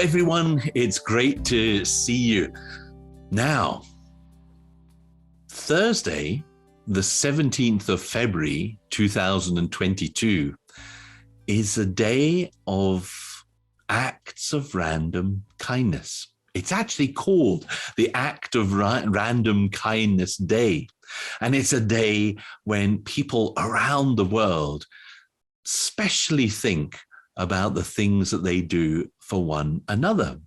everyone. It's great to see you. Now, Thursday, the 17th of February, 2022, is a day of acts of random kindness. It's actually called the Act of Random Kindness Day. And it's a day when people around the world specially think about the things that they do for one another.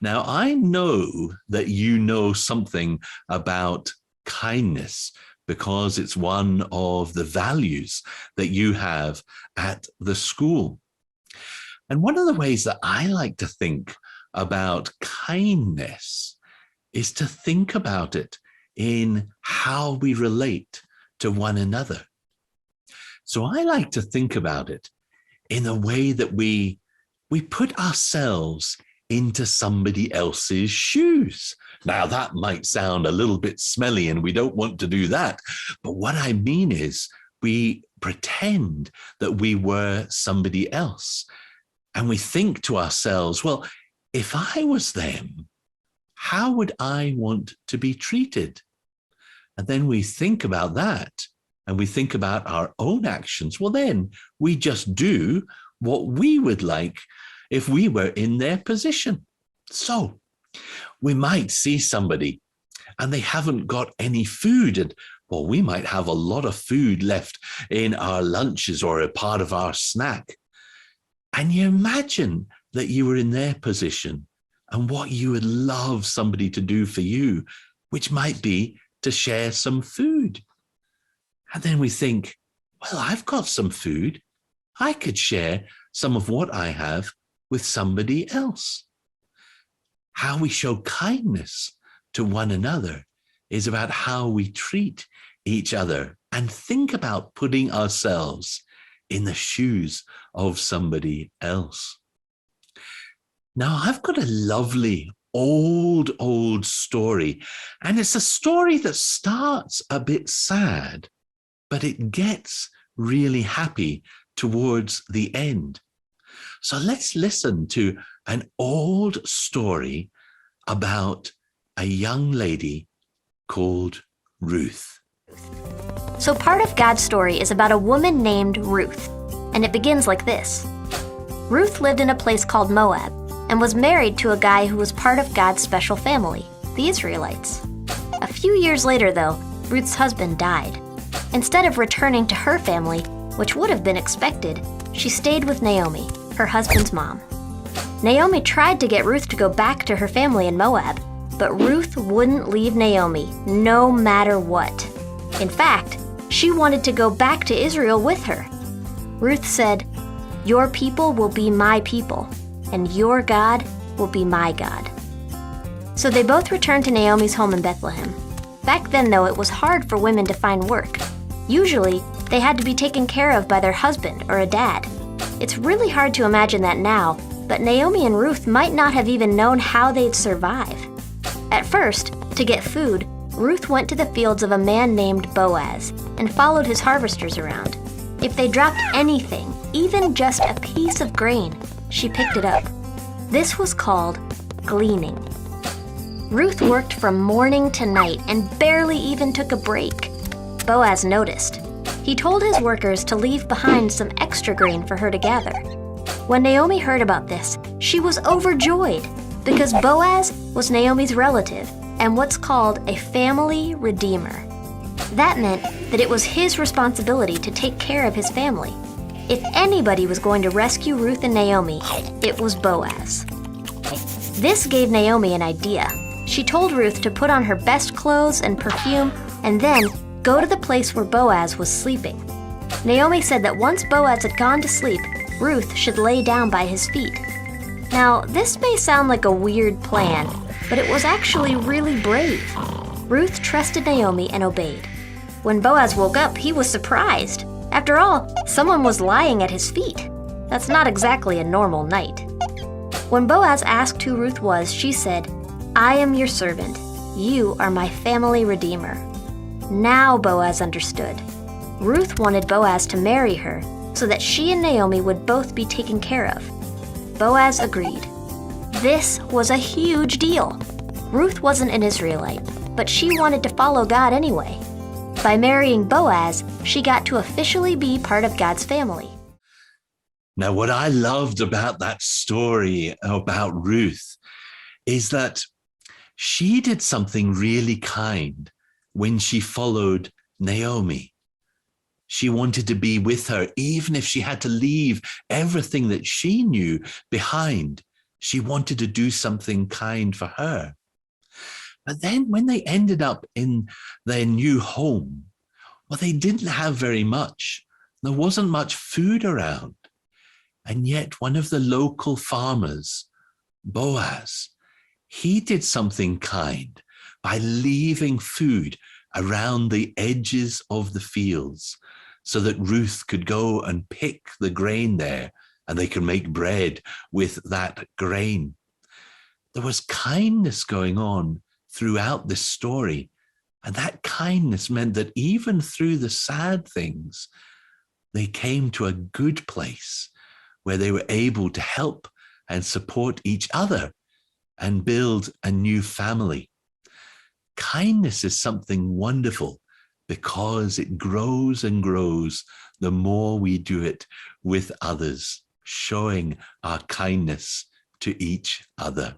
Now, I know that you know something about kindness because it's one of the values that you have at the school. And one of the ways that I like to think about kindness is to think about it in how we relate to one another. So I like to think about it in a way that we put ourselves into somebody else's shoes. Now, that might sound a little bit smelly and we don't want to do that. But what I mean is we pretend that we were somebody else. And we think to ourselves, well, if I was them, how would I want to be treated? And then we think about that and we think about our own actions. Well, then we just do what we would like if we were in their position. So we might see somebody and they haven't got any food, and well, we might have a lot of food left in our lunches or a part of our snack. And you imagine that you were in their position and what you would love somebody to do for you, which might be to share some food. And then we think, well, I've got some food. I could share some of what I have with somebody else. How we show kindness to one another is about how we treat each other and think about putting ourselves in the shoes of somebody else. Now, I've got a lovely old story, and it's a story that starts a bit sad, but it gets really happy towards the end. So let's listen to an old story about a young lady called Ruth. So part of God's story is about a woman named Ruth, and it begins like this. Ruth lived in a place called Moab and was married to a guy who was part of God's special family, the Israelites. A few years later, though, Ruth's husband died. Instead of returning to her family, which would have been expected, she stayed with Naomi, her husband's mom. Naomi tried to get Ruth to go back to her family in Moab, but Ruth wouldn't leave Naomi, no matter what. In fact, she wanted to go back to Israel with her. Ruth said, "Your people will be my people, and your God will be my God." So they both returned to Naomi's home in Bethlehem. Back then, though, it was hard for women to find work. Usually, they had to be taken care of by their husband or a dad. It's really hard to imagine that now, but Naomi and Ruth might not have even known how they'd survive. At first, to get food, Ruth went to the fields of a man named Boaz and followed his harvesters around. If they dropped anything, even just a piece of grain, she picked it up. This was called gleaning. Ruth worked from morning to night and barely even took a break. Boaz noticed. He told his workers to leave behind some extra grain for her to gather. When Naomi heard about this, she was overjoyed because Boaz was Naomi's relative and what's called a family redeemer. That meant that it was his responsibility to take care of his family. If anybody was going to rescue Ruth and Naomi, it was Boaz. This gave Naomi an idea. She told Ruth to put on her best clothes and perfume and then go to the place where Boaz was sleeping. Naomi said that once Boaz had gone to sleep, Ruth should lay down by his feet. Now, this may sound like a weird plan, but it was actually really brave. Ruth trusted Naomi and obeyed. When Boaz woke up, he was surprised. After all, someone was lying at his feet. That's not exactly a normal night. When Boaz asked who Ruth was, she said, "I am your servant. You are my family redeemer." Now Boaz understood. Ruth wanted Boaz to marry her so that she and Naomi would both be taken care of. Boaz agreed. This was a huge deal. Ruth wasn't an Israelite, but she wanted to follow God anyway. By marrying Boaz, she got to officially be part of God's family. Now, what I loved about that story about Ruth is that she did something really kind when she followed Naomi. She wanted to be with her, even if she had to leave everything that she knew behind. She wanted to do something kind for her. But then when they ended up in their new home, well, they didn't have very much. There wasn't much food around. And yet one of the local farmers, Boaz, he did something kind by leaving food around the edges of the fields so that Ruth could go and pick the grain there and they could make bread with that grain. There was kindness going on throughout this story. And that kindness meant that even through the sad things, they came to a good place where they were able to help and support each other and build a new family. Kindness is something wonderful because it grows and grows the more we do it with others, showing our kindness to each other.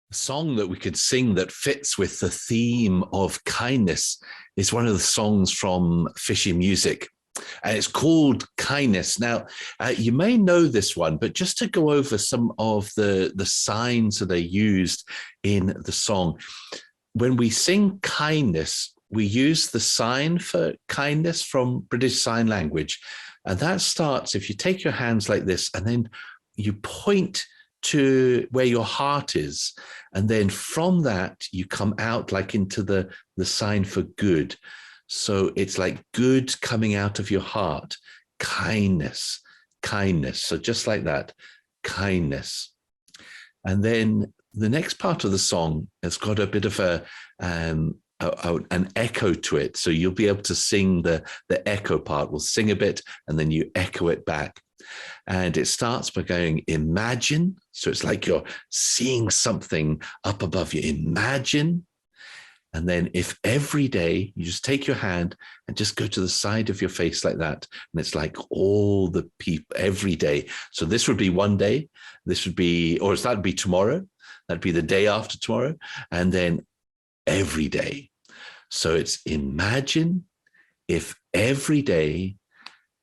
A song that we could sing that fits with the theme of kindness is one of the songs from Fischy music, and it's called Kindness. Now, you may know this one, but just to go over some of the signs that are used in the song. When we sing kindness, we use the sign for kindness from British Sign Language, and that starts, if you take your hands like this, and then you point to where your heart is. And then from that, you come out like into the sign for good. So it's like good coming out of your heart, kindness, kindness. So just like that, kindness. And then the next part of the song has got a bit of an echo to it. So you'll be able to sing the echo part. We'll sing a bit and then you echo it back. And it starts by going, imagine. So it's like you're seeing something up above you. Imagine. And then if every day you just take your hand and just go to the side of your face like that. And it's like all the people every day. So this would be one day. This would be, or that'd be tomorrow. That'd be the day after tomorrow. And then every day. So it's imagine if every day,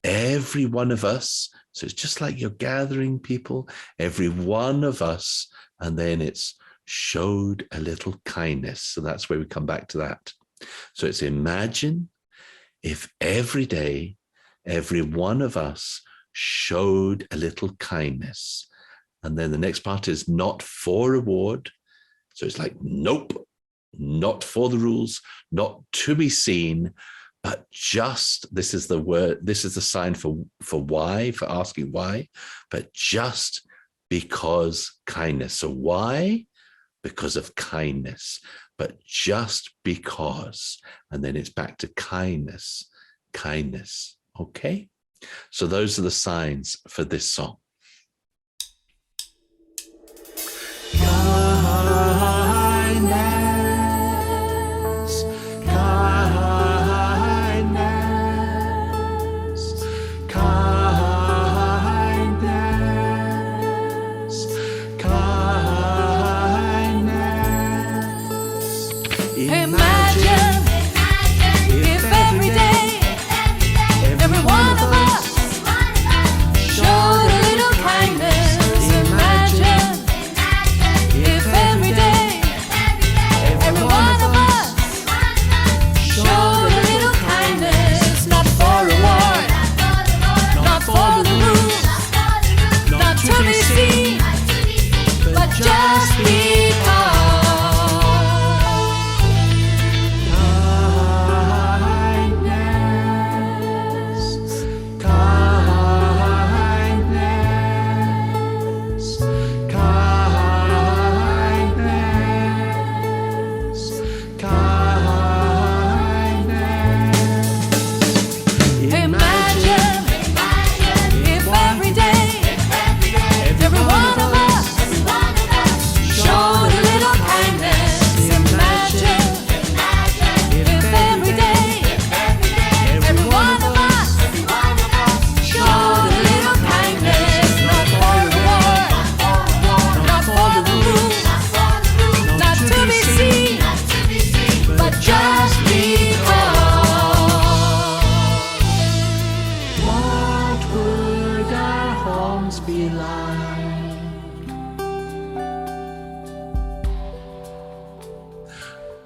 every one of us, so it's just like you're gathering people, every one of us, and then it's showed a little kindness. So that's where we come back to that. So it's imagine if every day, every one of us showed a little kindness. And then the next part is not for reward. So it's like, nope, not for the rules, not to be seen, but just, this is the word, this is the sign for why, for asking why, but just because kindness. So why? Because of kindness, but just because. And then it's back to kindness, kindness. Okay? So those are the signs for this song. Kindness, kindness, kindness, kindness. Imagine if every day, every one of us showed a little kindness. Imagine if every day, every one of us showed a little kindness. Not for reward, not for the rules, not to be seen, but just because.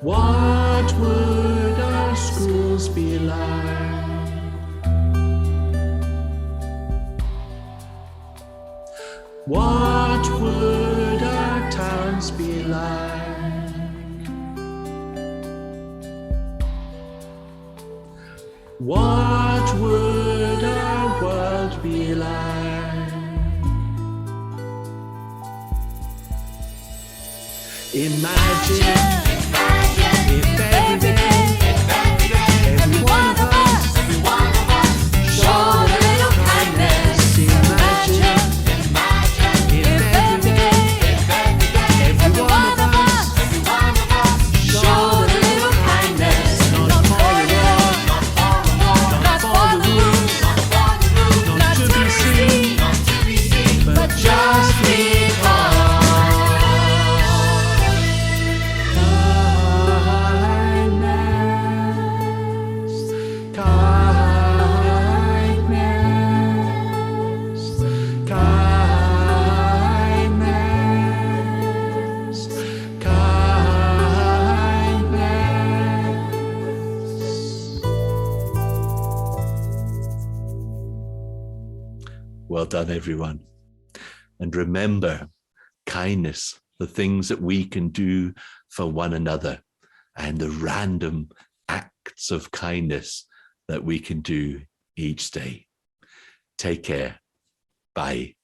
What would our schools be like? What would our towns be like? What would our world be like? Imagine if every day, every one of us showed a little kindness. Imagine if every day, every one of us showed a little kindness. Not for the world, not for the rules, not to be seen, but just because. Well done, everyone. And remember, kindness, the things that we can do for one another, and the random acts of kindness that we can do each day. Take care. Bye.